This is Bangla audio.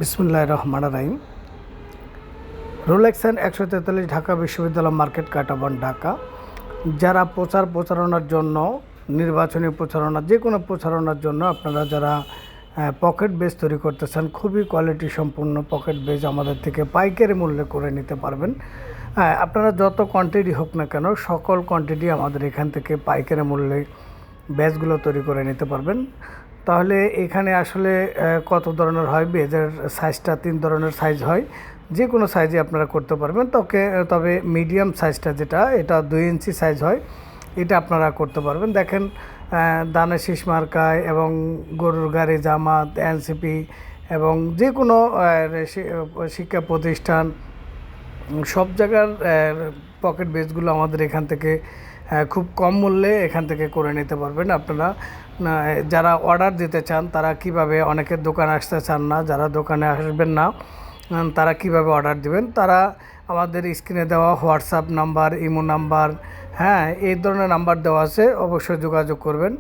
বিসমুল্লাহির রহমানির রহিম। রোলেক্স 143 ঢাকা বিশ্ববিদ্যালয় মার্কেট কাটাবন ঢাকা। যারা প্রচারণার জন্য, নির্বাচনী প্রচারণা, যে কোনো প্রচারণার জন্য আপনারা যারা পকেট বেজ তৈরি করতেছেন, খুবই কোয়ালিটি সম্পূর্ণ পকেট বেজ আমাদের থেকে পাইকারি মূল্যে করে নিতে পারবেন। আপনারা যত কোয়ান্টিটি হোক না কেন, সকল কোয়ান্টিটি আমাদের এখান থেকে পাইকারি মূল্যে ব্যাচগুলো তৈরি করে নিতে পারবেন। তাহলে এখানে আসলে কত ধরনের হয়, বেজের সাইজটা 3 ধরনের সাইজ হয়, যে কোনো সাইজে আপনারা করতে পারবেন। তবে মিডিয়াম সাইজটা যেটা, এটা 2 ইঞ্চি সাইজ হয়, এটা আপনারা করতে পারবেন। দেখেন, দানের শীষ মার্কায় এবং গরুর গাড়ি, জামাত, এনসিপি এবং যে কোনো শিক্ষা প্রতিষ্ঠান, সব জায়গার পকেট বেজগুলো আমাদের এখান থেকে খুব কম মূল্যে এখান থেকে করে নিতে পারবেন। আপনারা যারা অর্ডার দিতে চান তারা কিভাবে, অনেকের দোকানে আসতে চান না, যারা দোকানে আসবেন না তারা কিভাবে অর্ডার দিবেন, তারা আমাদের স্ক্রিনে দেওয়া হোয়াটসঅ্যাপ নাম্বার, ইমো নাম্বার, এই ধরনের নাম্বার দেওয়া আছে, অবশ্যই যোগাযোগ করবেন।